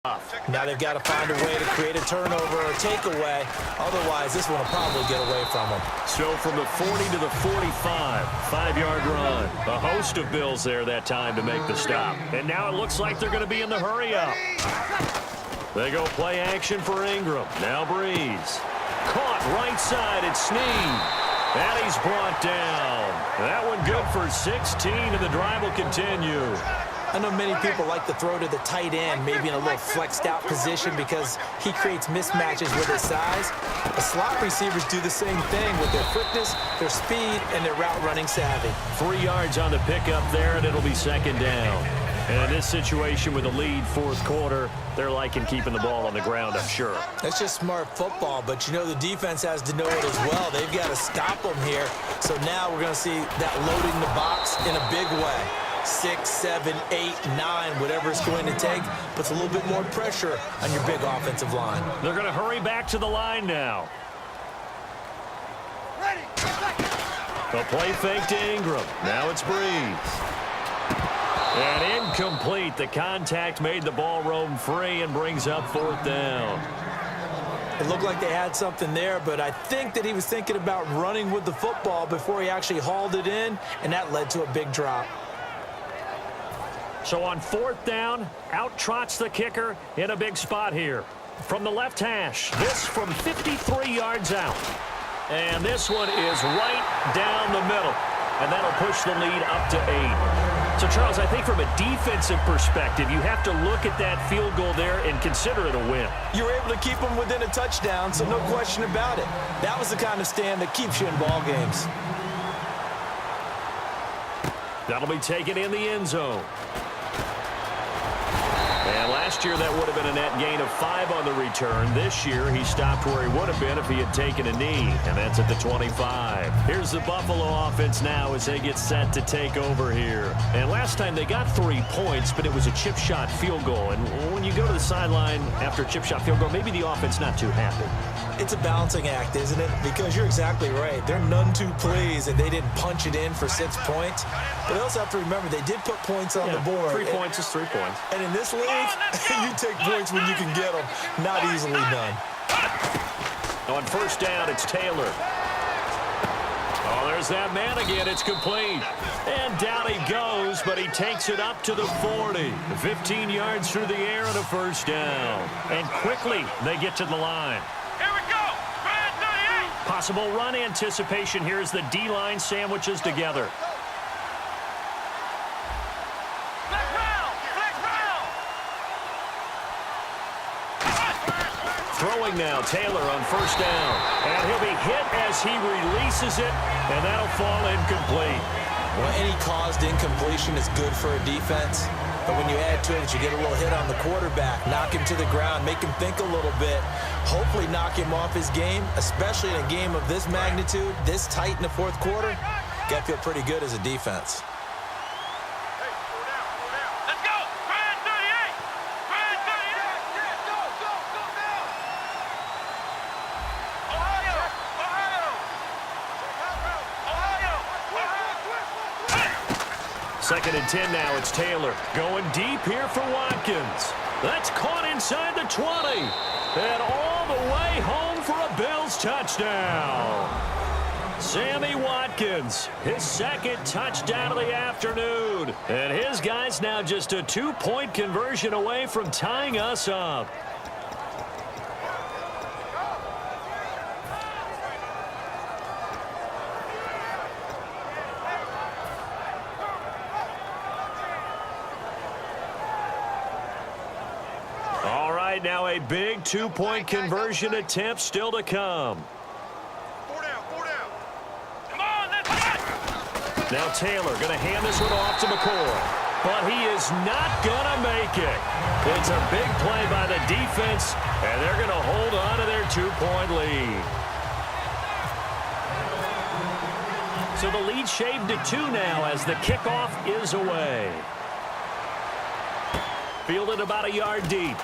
Now they've got to find a way to create a turnover or takeaway. Otherwise, this one will probably get away from them. So from the 40 to the 45, 5-yard run. A host of Bills there that time to make the stop. And now it looks like they're going to be in the hurry-up. They go play action for Ingram. Now Breeze. Caught right side. It's Snead. And he's brought down. That one good for 16, and the drive will continue. I know many people like to throw to the tight end, maybe in a little flexed out position because he creates mismatches with his size. The slot receivers do the same thing with their quickness, their speed, and their route running savvy. 3 yards on the pickup there, and it'll be second down. And in this situation with a lead fourth quarter, they're liking keeping the ball on the ground, I'm sure. That's just smart football, but you know the defense has to know it as well. They've got to stop them here. So now we're going to see that loading the box in a big way. 6, 7, 8, 9, whatever it's going to take, puts a little bit more pressure on your big offensive line. They're going to hurry back to the line now. The play fake to Ingram. Now it's Breeze. And incomplete. The contact made the ball roam free and brings up fourth down. It looked like they had something there, but I think that he was thinking about running with the football before he actually hauled it in, and that led to a big drop. So on fourth down, out trots the kicker in a big spot here. From the left hash, this from 53 yards out. And this one is right down the middle. And that'll push the lead up to 8. So, Charles, I think from a defensive perspective, you have to look at that field goal there and consider it a win. You were able to keep them within a touchdown, so no question about it. That was the kind of stand that keeps you in ball games. That'll be taken in the end zone. And last year that would have been a net gain of 5 on the return. This year he stopped where he would have been if he had taken a knee, and that's at the 25. Here's the Buffalo offense now as they get set to take over here. And last time they got 3 points, but it was a chip shot field goal. And when you go to the sideline after a chip shot field goal, maybe the offense not too happy. It's a balancing act, isn't it? Because you're exactly right. They're none too pleased, and they didn't punch it in for 6 points. But they also have to remember they did put points on the board. 3 points is 3 points. And in this league, you take points when you can get them. Not easily done. On first down, it's Taylor. Oh, there's that man again. It's complete. And down he goes, but he takes it up to the 40. 15 yards through the air and a first down. And quickly, they get to the line. Here we go. Possible run anticipation here as the D-line sandwiches together. Throwing now, Taylor on first down. And he'll be hit as he releases it, and that'll fall incomplete. Well, any caused incompletion is good for a defense. But when you add to it, you get a little hit on the quarterback, knock him to the ground, make him think a little bit, hopefully knock him off his game, especially in a game of this magnitude, this tight in the fourth quarter. Got to feel pretty good as a defense. Second and 10 now, it's Taylor. Going deep here for Watkins. That's caught inside the 20. And all the way home for a Bills touchdown. Sammy Watkins, his second touchdown of the afternoon. And his guys now just a 2-point conversion away from tying us up. Now a big 2-point conversion attempt still to come. 4 down, 4 down. Come on, let's go. Now Taylor going to hand this one off to McCoy. But he is not going to make it. It's a big play by the defense, and they're going to hold on to their 2-point lead. So the lead shaved to 2 now as the kickoff is away. Fielded about a yard deep.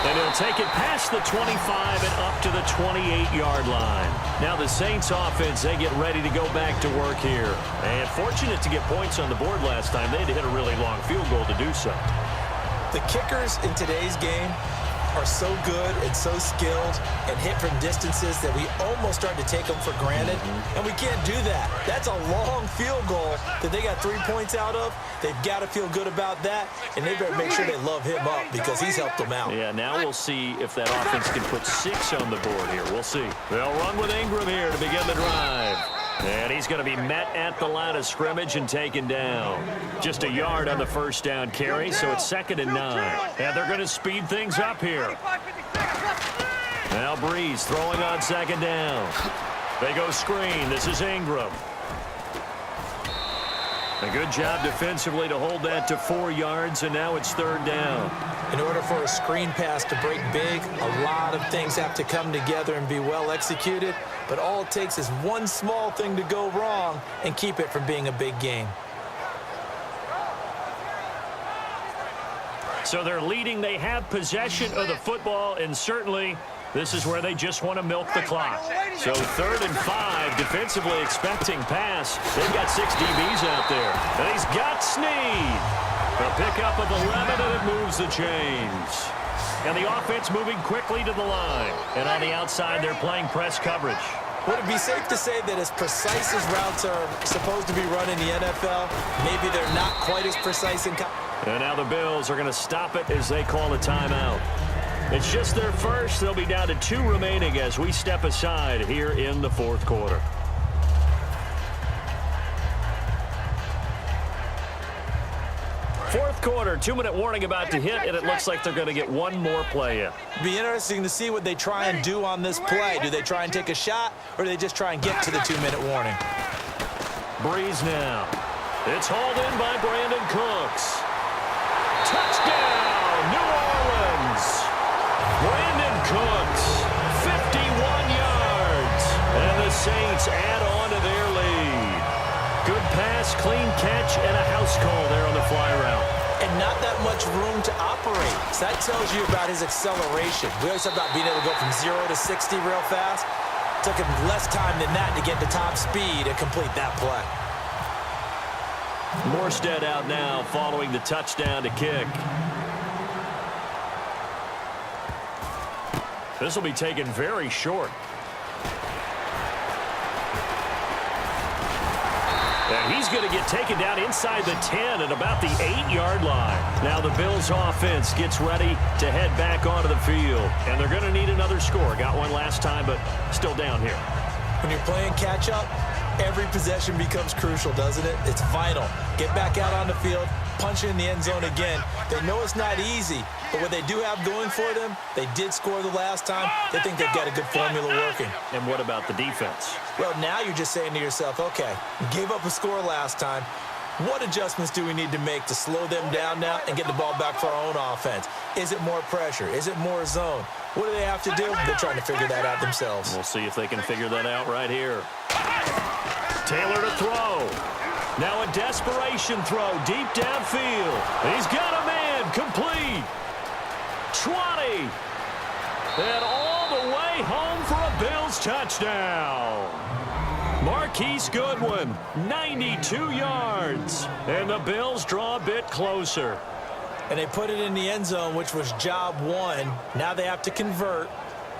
And he'll take it past the 25 and up to the 28-yard line. Now the Saints offense, they get ready to go back to work here. And fortunate to get points on the board last time. They had to hit a really long field goal to do so. The kickers in today's game are so good and so skilled and hit from distances that we almost start to take them for granted, and we can't do that. That's a long field goal that they got 3 points out of. They've got to feel good about that, and they better make sure they love him up because he's helped them out. Yeah, now we'll see if that offense can put 6 on the board here. We'll see. They'll run with Ingram here to begin the drive. And he's going to be met at the line of scrimmage and taken down. Just a yard on the first down carry, so it's 2nd and 9. And they're going to speed things up here. Now Breeze throwing on 2nd down. They go screen. This is Ingram. A good job defensively to hold that to 4 yards, and now it's 3rd down. In order for a screen pass to break big, a lot of things have to come together and be well executed, but all it takes is one small thing to go wrong and keep it from being a big game. So they're leading. They have possession of the football, and certainly this is where they just want to milk the clock. So 3rd and 5, defensively expecting pass. They've got 6 DBs out there. And he's got Snead. A pickup of 11, and it moves the chains. And the offense moving quickly to the line. And on the outside, they're playing press coverage. Would it be safe to say that as precise as routes are supposed to be run in the NFL, maybe they're not quite as precise in college? And now the Bills are going to stop it as they call a timeout. It's just their first. They'll be down to 2 remaining as we step aside here in the 4th quarter. Fourth quarter, 2-minute warning about to hit, and it looks like they're going to get one more play in. Be interesting to see what they try and do on this play. Do they try and take a shot, or do they just try and get to the 2-minute warning? Breeze now. It's hauled in by Brandon Cooks. Touchdown, New Orleans. Brandon Cooks, 51 yards. And the Saints add on to their lead. Good pass, clean catch, and a house call there on the fly route. And not that much room to operate. So that tells you about his acceleration. We always talk about being able to go from 0 to 60 real fast. It took him less time than that to get to top speed and complete that play. Morstead out now following the touchdown to kick. This will be taken very short. And he's going to get taken down inside the 10 at about the 8-yard line. Now the Bills offense gets ready to head back onto the field. And they're going to need another score. Got one last time, but still down here. When you're playing catch-up, every possession becomes crucial, doesn't it? It's vital. Get back out on the field, punch it in the end zone again. They know it's not easy, but what they do have going for them, they did score the last time. They think they've got a good formula working. And what about the defense? Well, now you're just saying to yourself, okay, we gave up a score last time. What adjustments do we need to make to slow them down now and get the ball back for our own offense? Is it more pressure? Is it more zone? What do they have to do? They're trying to figure that out themselves. We'll see if they can figure that out right here. Taylor to throw. Now a desperation throw deep downfield. He's got a man complete. 20. And all the way home for a Bills touchdown. Marquise Goodwin, 92 yards. And the Bills draw a bit closer. And they put it in the end zone, which was job one. Now they have to convert.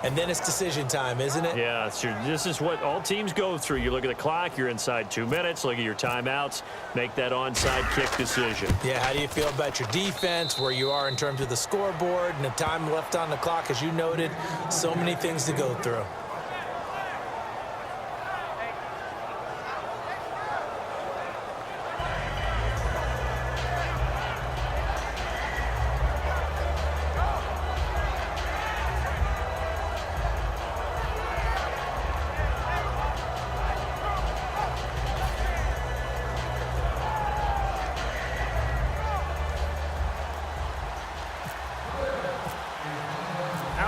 And then it's decision time, isn't it? Yeah, this is what all teams go through. You look at the clock, you're inside 2 minutes, look at your timeouts, make that onside kick decision. Yeah, how do you feel about your defense, where you are in terms of the scoreboard and the time left on the clock, as you noted? So many things to go through.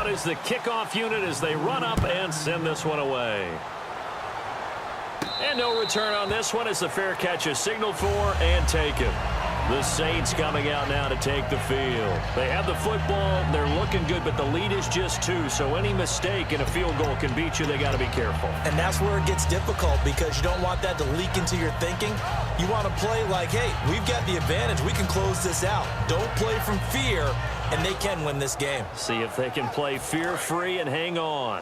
Is the kickoff unit as they run up and send this one away. And no return on this one as the fair catch is signaled for and taken. The Saints coming out now to take the field. They have the football. They're looking good, but the lead is just 2. So any mistake in a field goal can beat you. They got to be careful. And that's where it gets difficult because you don't want that to leak into your thinking. You want to play like, hey, we've got the advantage. We can close this out. Don't play from fear, and they can win this game. See if they can play fear-free and hang on.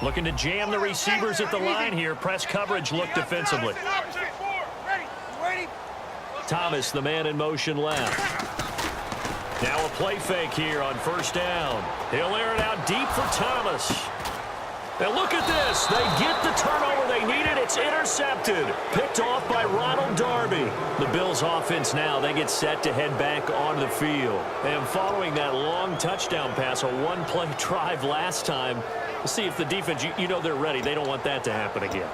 Looking to jam the receivers at the line here. Press coverage look defensively. Thomas, the man in motion left. Now a play fake here on first down. He'll air it out deep for Thomas. And look at this. They get the turnover they needed. It's intercepted. Picked off by Ronald Darby. The Bills offense now, they get set to head back onto the field. And following that long touchdown pass, a one-play drive last time, we'll see if the defense, you know they're ready. They don't want that to happen again.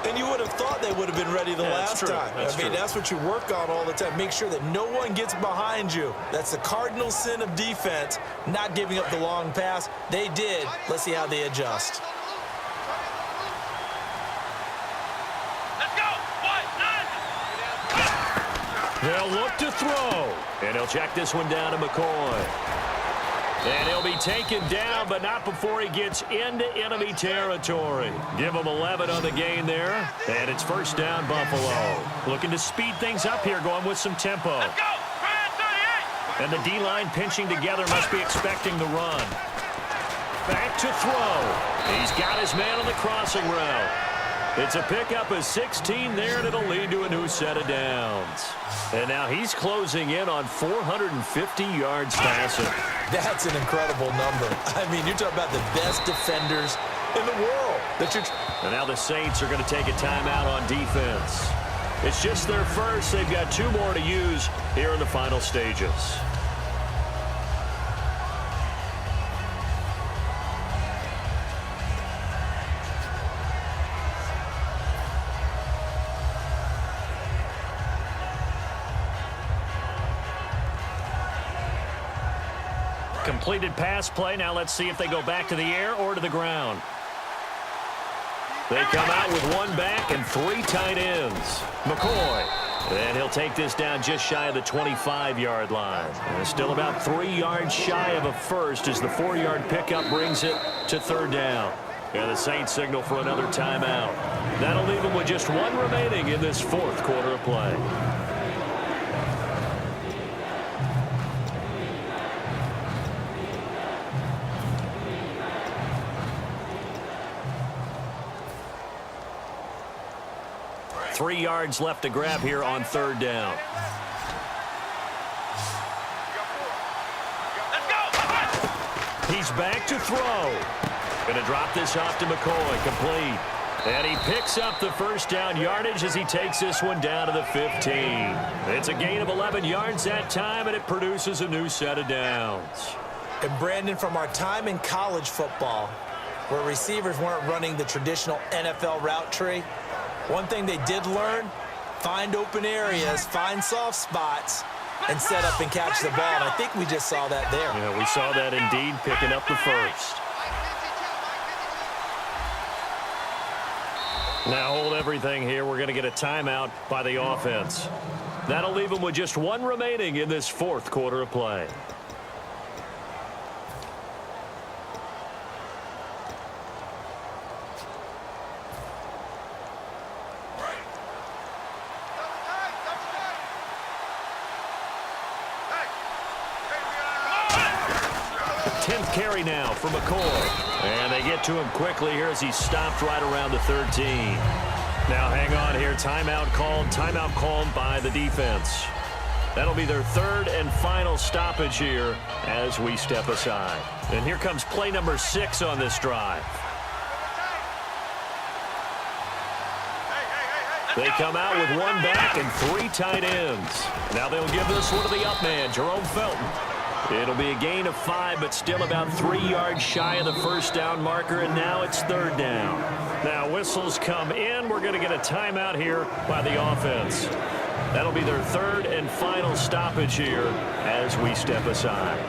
And you would have thought they would have been ready the last time. That's what you work on all the time. Make sure that no one gets behind you. That's the cardinal sin of defense, not giving up the long pass. They did. Let's see how they adjust. They'll look to throw. And he'll check this one down to McCoy. And he'll be taken down, but not before he gets into enemy territory. Give him 11 on the gain there. And it's first down, Buffalo. Looking to speed things up here, going with some tempo. And the D-line pinching together must be expecting the run. Back to throw. He's got his man on the crossing route. It's a pickup of 16 there, and it'll lead to a new set of downs. And now he's closing in on 450 yards passing. That's an incredible number. I mean, you're talking about the best defenders in the world. And now the Saints are going to take a timeout on defense. It's just their first. They've got 2 more to use here in the final stages. Completed pass play. Now let's see if they go back to the air or to the ground. They come out with 1 back and 3 tight ends. McCoy. And he'll take this down just shy of the 25-yard line. And still about 3 yards shy of a first as the 4-yard pickup brings it to third down. And the Saints signal for another timeout. That'll leave them with just 1 remaining in this 4th quarter of play. Three yards left to grab here on third down. He's back to throw. Going to drop this off to McCoy. Complete. And he picks up the first down yardage as he takes this one down to the 15. It's a gain of 11 yards that time, and it produces a new set of downs. And Brandon, from our time in college football, where receivers weren't running the traditional NFL route tree, one thing they did learn, find open areas, find soft spots, and set up and catch the ball. And I think we just saw that there. Yeah, we saw that indeed, picking up the first. Now hold everything here. We're going to get a timeout by the offense. That'll leave them with just 1 remaining in this 4th quarter of play. Carry now for McCoy. And they get to him quickly here as he stopped right around the 13. Now hang on here. Timeout called by the defense. That'll be their 3rd and final stoppage here as we step aside. And here comes play number 6 on this drive. They come out with 1 back and 3 tight ends. Now they'll give this one to the up man, Jerome Felton. It'll be a gain of 5, but still about 3 yards shy of the first down marker, and now it's third down. Now whistles come in. We're going to get a timeout here by the offense. That'll be their 3rd and final stoppage here as we step aside.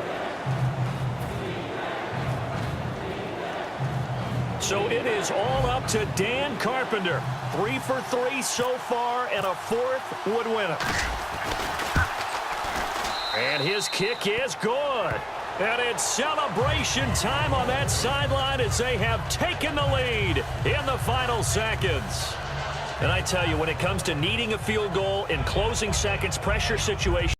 So it is all up to Dan Carpenter. 3 for 3 so far, and a fourth would win it. And his kick is good. And it's celebration time on that sideline as they have taken the lead in the final seconds. And I tell you, when it comes to needing a field goal in closing seconds, pressure situation,